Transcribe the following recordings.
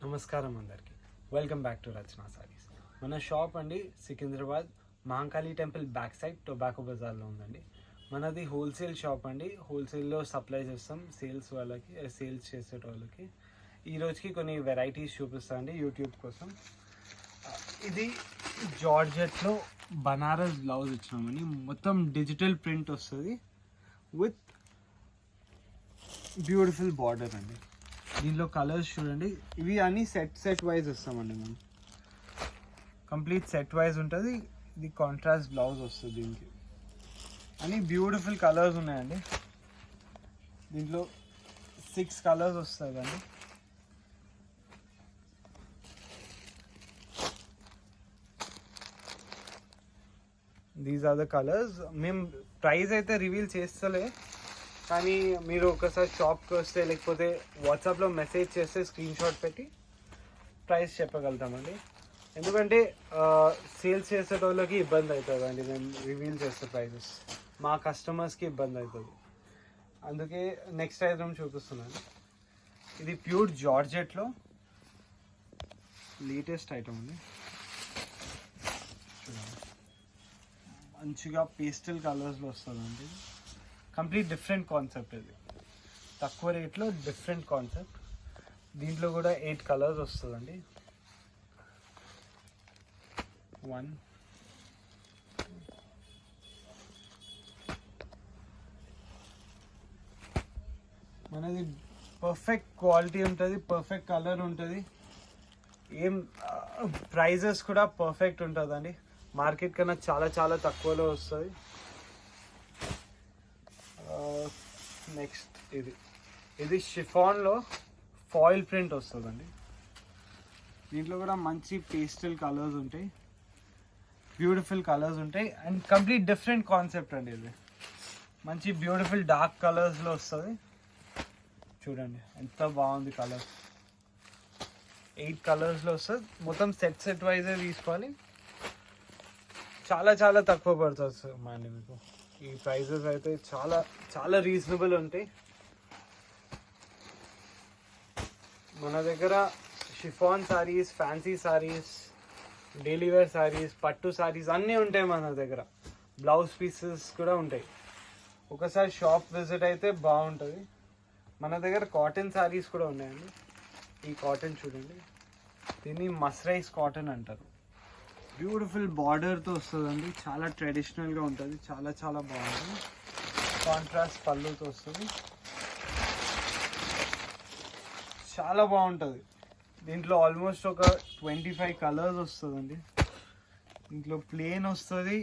నమస్కారం అందరికి. Welcome back to రచనా సారీస్. మన షాప్ అండి Secunderabad Mahankali temple back side tobacco బజార్లో ఉందండి. మనది హోల్సేల్ షాప్ అండి. హోల్సేల్లో సప్లై చేస్తాం సేల్స్ వాళ్ళకి, సేల్స్ చేసే వాళ్ళకి. ఈ రోజుకి కొన్ని వెరైటీస్ చూపిస్తాం అండి యూట్యూబ్ కోసం. ఇది జార్జెట్లో బనారస్ బ్లౌజ్ ఇచ్చినామండి. మొత్తం డిజిటల్ ప్రింట్ వస్తుంది విత్ బ్యూటిఫుల్ బార్డర్ అండి. దీనిలో కలర్స్ చూడండి, ఇవి అన్నీ సెట్ వైజ్ వస్తామండి. మనం కంప్లీట్ సెట్ వైజ్ ఉంటుంది. ఇది కాంట్రాస్ట్ బ్లౌజ్ వస్తుంది. దీనికి అన్నీ బ్యూటిఫుల్ కలర్స్ ఉన్నాయండి. దీంట్లో 6 కలర్స్ వస్తాయండి. These are the colours. మేము ప్రైస్ అయితే రివీల్ చేస్తలే, కానీ మీరు ఒకసారి షాప్కి వస్తే లేకపోతే వాట్సాప్లో మెసేజ్ చేస్తే స్క్రీన్ షాట్ పెట్టి ప్రైస్ చెప్పగలుగుతామండి. ఎందుకంటే సేల్స్ చేసేటోళ్ళకి ఇబ్బంది అవుతుందండి మేము రివీల్ చేస్తే ప్రైజెస్, మా కస్టమర్స్కి ఇబ్బంది అవుతుంది. అందుకే నెక్స్ట్ ఐటమ్ చూపిస్తున్నాను. ఇది ప్యూర్ జార్జెట్లో లేటెస్ట్ ఐటమ్ అండి. చూడండి, మంచిగా పేస్టల్ కలర్స్లో వస్తుందండి. Complete different concept. ఇది తక్కువ రేట్లో డిఫరెంట్ కాన్సెప్ట్. దీంట్లో కూడా 8 కలర్స్ వస్తుందండి. 1 మనది పర్ఫెక్ట్ క్వాలిటీ ఉంటుంది, పర్ఫెక్ట్ కలర్ ఉంటుంది. ఏం ప్రైజెస్ కూడా పర్ఫెక్ట్ ఉంటుందండి. మార్కెట్ కన్నా చాలా చాలా తక్కువలో వస్తుంది. నెక్స్ట్ ఇది షిఫాన్లో ఫాయిల్ ప్రింట్ వస్తుందండి. దీంట్లో కూడా మంచి పేస్టల్ కలర్స్ ఉంటాయి, బ్యూటిఫుల్ కలర్స్ ఉంటాయి. అండ్ కంప్లీట్ డిఫరెంట్ కాన్సెప్ట్ అండి. ఇది మంచి బ్యూటిఫుల్ డార్క్ కలర్స్లో వస్తుంది. చూడండి ఎంత బాగుంది కలర్. 8 కలర్స్లో వస్తుంది. మొత్తం సెట్ వైజే తీసుకోవాలి. చాలా చాలా తక్కువ పడుతుంది అండి మీకు. ఈ ప్రైజెస్ అయితే చాలా చాలా రీజనబుల్ ఉంటాయి. మన దగ్గర chiffon saris, fancy saris, daily wear saris, పట్టు సారీస్ అన్నీ ఉంటాయి మన దగ్గర. బ్లౌజ్ పీసెస్ కూడా ఉంటాయి. ఒకసారి షాప్ విజిట్ అయితే బాగుంటుంది. మన దగ్గర కాటన్ సారీస్ కూడా ఉన్నాయండి. ఈ కాటన్ చూడండి, దీన్ని మస్రైజ్ కాటన్ అంటారు. బ్యూటిఫుల్ బార్డర్తో వస్తుందండి. చాలా ట్రెడిషనల్గా ఉంటుంది. చాలా చాలా బాగుంటుంది. కాంట్రాస్ట్ పళ్ళుతో వస్తుంది. చాలా బాగుంటుంది. దీంట్లో ఆల్మోస్ట్ ఒక 25 కలర్స్ వస్తుందండి. దీంట్లో ప్లెయిన్ వస్తుంది.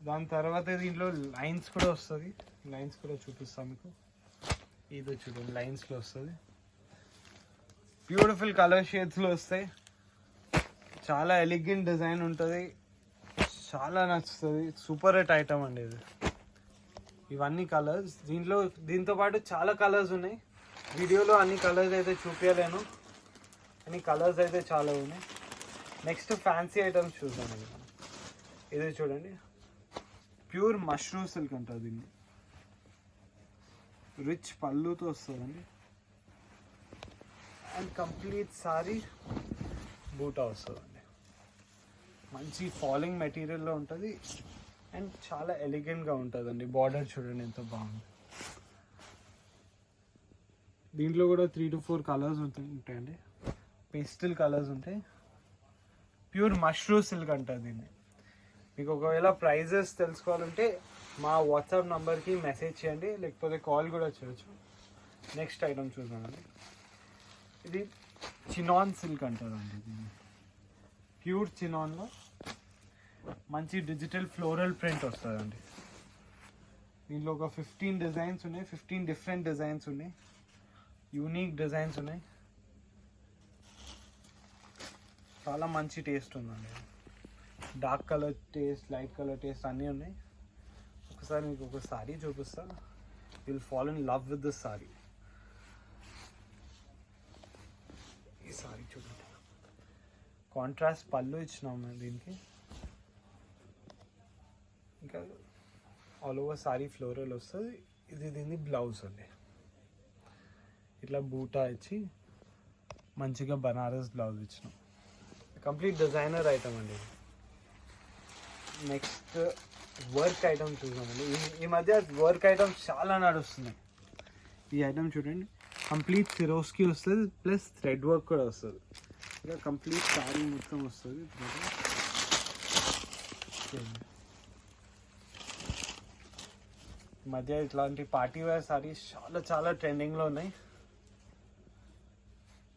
దాని తర్వాత దీంట్లో లైన్స్ కూడా వస్తుంది. లైన్స్ కూడా చూపిస్తాను మీకు. ఇది చూడండి, లైన్స్లో వస్తుంది. బ్యూటిఫుల్ కలర్ షేడ్స్లో వస్తాయి. చాలా ఎలిగెంట్ డిజైన్ ఉంటుంది. చాలా నచ్చుతుంది. సూపర్ హిట్ ఐటమ్ అండి ఇది. ఇవన్నీ కలర్స్. దీంతో పాటు చాలా కలర్స్ ఉన్నాయి. వీడియోలో అన్ని కలర్స్ అయితే చూపించలేను, అన్ని కలర్స్ అయితే చాలా ఉన్నాయి. నెక్స్ట్ ఫ్యాన్సీ ఐటమ్స్ చూద్దామండి. ఇది చూడండి, ప్యూర్ మష్రూమ్ సిల్క్ అంటారు దీన్ని. రిచ్ పళ్ళుతో వస్తుందండి. అండ్ కంప్లీట్ సారీ బూటా వస్తుందండి. మంచి ఫాలింగ్ మెటీరియల్లో ఉంటుంది అండ్ చాలా ఎలిగెంట్గా ఉంటుందండి. బార్డర్ చూడండి ఎంత బాగుంది. దీంట్లో కూడా 3 to 4 కలర్స్ ఉంటాయండి. పేస్టల్ కలర్స్ ఉంటాయి. ప్యూర్ మష్రూమ్ సిల్క్ అంటారు దీన్ని. మీకు ఒకవేళ ప్రైజెస్ తెలుసుకోవాలంటే మా వాట్సాప్ నంబర్కి మెసేజ్ చేయండి, లేకపోతే కాల్ కూడా చేయొచ్చు. నెక్స్ట్ ఐటమ్ చూద్దామండి. ఇది చినాన్ సిల్క్ అంటారండి. దీన్ని ప్యూర్ చినాన్లో మంచి డిజిటల్ ఫ్లోరల్ ప్రింట్ వస్తుందండి. దీంట్లో ఒక 15 డిజైన్స్ ఉన్నాయి. 15 డిఫరెంట్ డిజైన్స్ ఉన్నాయి. యూనిక్ డిజైన్స్ ఉన్నాయి. చాలా మంచి టేస్ట్ ఉందండి. Dark colour taste, light colour taste అన్నీ ఉన్నాయి. ఒకసారి మీకు ఒక సారీ చూపిస్తా. Will fall in love with this sorry. ఈ సారీ చూడండి, కాంట్రాస్ట్ పళ్ళు ఇచ్చినాము దీనికి. ఇంకా ఆల్ ఓవర్ సారీ ఫ్లోరల్ వస్తుంది. ఇది దీన్ని బ్లౌజ్ అండి. ఇట్లా బూటా ఇచ్చి మంచిగా బనారస్ బ్లౌజ్ ఇచ్చినాం. కంప్లీట్ డిజైనర్ ఐటమ్ అండి. నెక్స్ట్ వర్క్ ఐటమ్ చూసామండి. ఈ మధ్య వర్క్ ఐటమ్స్ చాలా నడుస్తున్నాయి. ఈ ఐటమ్ చూడండి, కంప్లీట్ సిరోస్కి వస్తుంది, ప్లస్ థ్రెడ్ వర్క్ కూడా వస్తుంది. ఇంకా కంప్లీట్ సారీ మొత్తం వస్తుంది. ఈ మధ్య ఇట్లాంటి పార్టీ వేర్ సారీస్ చాలా చాలా ట్రెండింగ్లో ఉన్నాయి.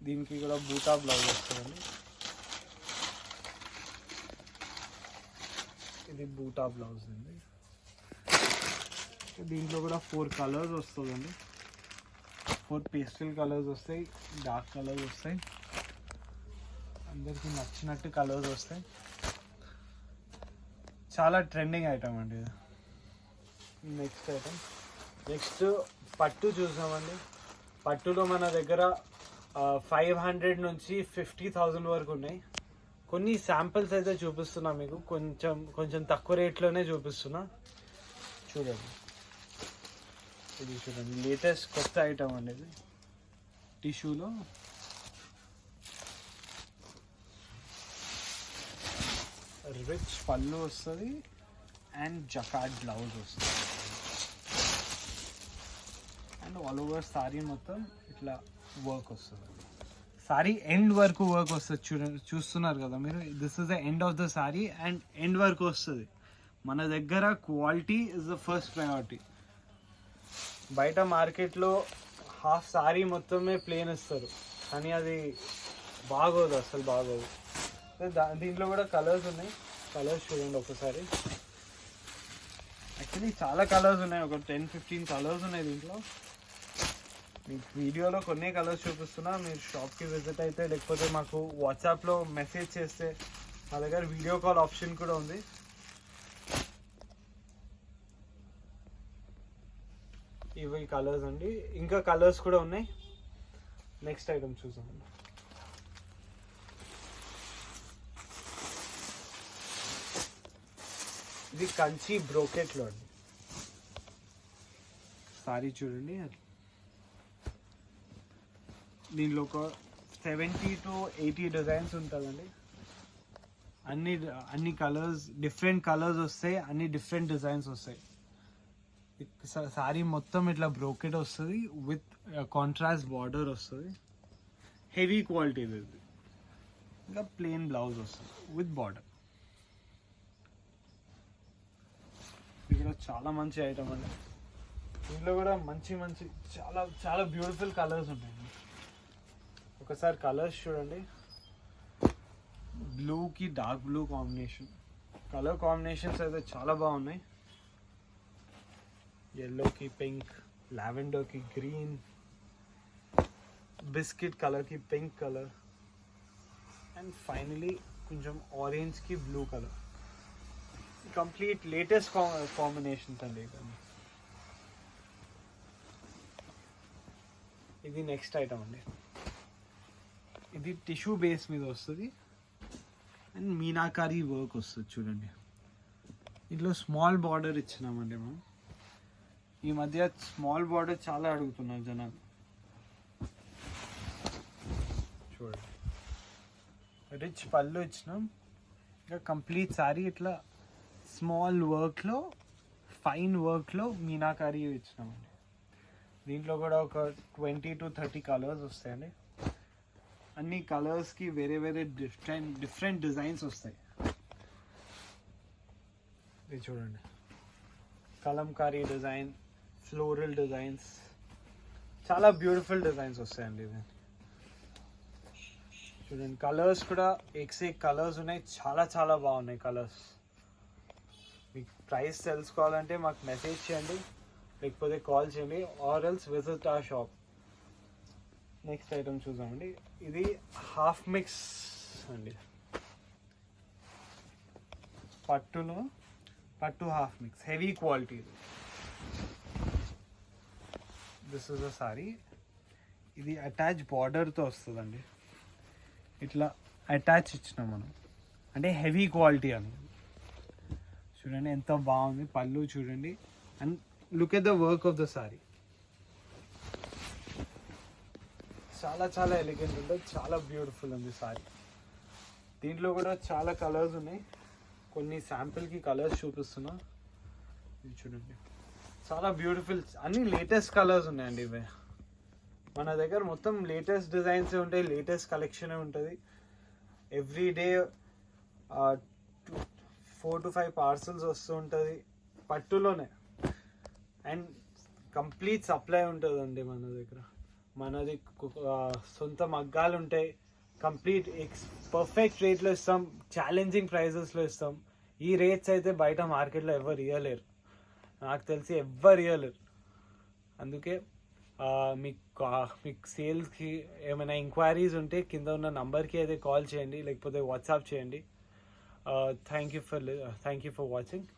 దీనికి కూడా బూటా బ్లౌజ్ వస్తుందండి. ఇది బూటా బ్లౌజ్ అండి. దీంట్లో కూడా 4 కలర్స్ వస్తుందండి. 4 పేస్టల్ కలర్స్ వస్తాయి, డార్క్ కలర్స్ వస్తాయి, అందరికి నచ్చినట్టు కలర్స్ వస్తాయి. చాలా ట్రెండింగ్ ఐటమ్ అండి ఇది. నెక్స్ట్ ఐటమ్, నెక్స్ట్ పట్టు చూసామండి. పట్టులో మన దగ్గర 500 నుంచి 50,000 వరకు ఉన్నాయి. కొన్ని శాంపిల్స్ అయితే చూపిస్తున్నా మీకు, కొంచెం తక్కువ రేట్లోనే చూపిస్తున్నా. చూడండి, ఇది చూడండి, లేటెస్ట్ కొత్త ఐటమ్ అండి. ఇది టిష్యూలో రిచ్ పళ్ళు వస్తుంది అండ్ జకార్డ్ బ్లౌజ్ వస్తుంది. అండ్ ఆల్ ఓవర్ సారీ మొత్తం ఇట్లా వర్క్ వస్తుంది. సారీ ఎండ్ వరకు వర్క్ వస్తుంది. చూస్తున్నారు కదా మీరు, this is the end of the sorry and end వరకు వస్తుంది. మన దగ్గర quality is the first priority. బయట మార్కెట్లో హాఫ్ సారీ మొత్తమే ప్లేన్ ఇస్తారు, కానీ అది బాగోదు, అసలు బాగోదు. దీంట్లో కూడా కలర్స్ ఉన్నాయి. కలర్స్ చూడండి ఒకసారి. యాక్చువల్లీ చాలా కలర్స్ ఉన్నాయి, ఒక 10-15 కలర్స్ ఉన్నాయి దీంట్లో. మీకు వీడియోలో కొన్ని కలర్స్ చూపిస్తున్నా. మీరు షాప్కి విజిట్ అయితే, లేకపోతే మాకు వాట్సాప్లో మెసేజ్ చేస్తే మా దగ్గర వీడియో కాల్ ఆప్షన్ కూడా ఉంది. ఇవి కలర్స్ అండి, ఇంకా కలర్స్ కూడా ఉన్నాయి. నెక్స్ట్ ఐటమ్ చూసామండి. ఇది కంచి బ్రోకెట్లో అండి. సారీ చూడండి, దీనిలో ఒక 70 to 80 డిజైన్స్ ఉంటుందండి. అన్ని కలర్స్, డిఫరెంట్ కలర్స్ వస్తాయి, అన్ని డిఫరెంట్ డిజైన్స్ వస్తాయి. సారీ మొత్తం ఇట్లా బ్రోకెట్ వస్తుంది, విత్ కాంట్రాస్ట్ బార్డర్ వస్తుంది. హెవీ క్వాలిటీ ఇది. ఇంకా ప్లెయిన్ బ్లౌజ్ వస్తుంది విత్ బార్డర్. ఇక్కడ చాలా మంచి ఐటమ్ అండి. దీంట్లో కూడా మంచి మంచి చాలా చాలా బ్యూటిఫుల్ కలర్స్ ఉంటాయండి. ఒకసారి కలర్స్ చూడండి. బ్లూకి dark blue combination, colour combinations అయితే చాలా బాగున్నాయి. ఎల్లోకి పింక్, లావెండర్కి గ్రీన్, బిస్కెట్ కలర్కి పింక్ కలర్, అండ్ ఫైనలీ కొంచెం ఆరెంజ్కి blue colour. Complete latest combinations అండి. ఇది నెక్స్ట్ ఐటమ్ అండి. ఇది టిష్యూ బేస్ మీద వస్తుంది అండ్ మీనాకారీ వర్క్ వస్తుంది. చూడండి, ఇంట్లో స్మాల్ బార్డర్ ఇచ్చినామండి మనం. ఈ మధ్య స్మాల్ బార్డర్ చాలా అడుగుతున్నారు జనాలు. చూడండి, రిచ్ పళ్ళు ఇచ్చినాం. ఇంకా కంప్లీట్ సారీ ఇట్లా స్మాల్ వర్క్లో, ఫైన్ వర్క్లో మీనాకారీ ఇచ్చినామండి. దీంట్లో కూడా ఒక 20 to 30 కలర్స్ వస్తాయండి. అన్ని కలర్స్కి వేరే వేరే డిఫరెంట్ డిజైన్స్ వస్తాయి. ఇది చూడండి, కలంకారీ డిజైన్, ఫ్లోరల్ డిజైన్స్, చాలా బ్యూటిఫుల్ డిజైన్స్ వస్తాయండి. ఇది చూడండి, కలర్స్ కూడా ఎక్సే కలర్స్ ఉన్నాయి, చాలా చాలా బాగున్నాయి కలర్స్. మీకు ప్రైస్ తెలుసుకోవాలంటే మాకు మెసేజ్ చేయండి, లేకపోతే కాల్ చేయండి, ఆర్ ఎల్స్ విజిట్ ఆ షాప్. నెక్స్ట్ ఐటమ్ చూసామండి. ఇది హాఫ్ మిక్స్ అండి. పట్టు half mix, heavy quality. This is a sorry. ఇది అటాచ్ బార్డర్తో వస్తుందండి. ఇట్లా అటాచ్ ఇచ్చినాం మనం, అంటే హెవీ క్వాలిటీ అని. చూడండి ఎంత బాగుంది పళ్ళు చూడండి, and look at the work of the sorry. చాలా చాలా ఎలిగెంట్ ఉంటుంది, చాలా బ్యూటిఫుల్ ఉంది సారీ. దీంట్లో కూడా చాలా కలర్స్ ఉన్నాయి, కొన్ని శాంపిల్కి కలర్స్ చూపిస్తున్నా. ఇది చూడండి, చాలా బ్యూటిఫుల్, అన్ని లేటెస్ట్ కలర్స్ ఉన్నాయండి ఇవే. మన దగ్గర మొత్తం లేటెస్ట్ డిజైన్స్ ఉంటాయి, లేటెస్ట్ కలెక్షన్ ఉంటుంది. ఎవ్రీ డే 4 to 5 పార్సల్స్ వస్తూ ఉంటుంది పట్టులోనే. అండ్ కంప్లీట్ సప్లై ఉంటుందండి మన దగ్గర. మనది సొంత మగ్గాలు ఉంటాయి, కంప్లీట్ పర్ఫెక్ట్ రేట్లో ఇస్తాం, ఛాలెంజింగ్ ప్రైజెస్లో ఇస్తాం. ఈ రేట్స్ అయితే బయట మార్కెట్లో ఎవరు ఇవ్వలేరు, నాకు తెలిసి ఎవ్వరు ఇవ్వలేరు. అందుకే మీకు సేల్స్కి ఏమైనా ఎంక్వైరీస్ ఉంటే కింద ఉన్న నంబర్కి అయితే కాల్ చేయండి, లేకపోతే వాట్సాప్ చేయండి. Thank you for watching.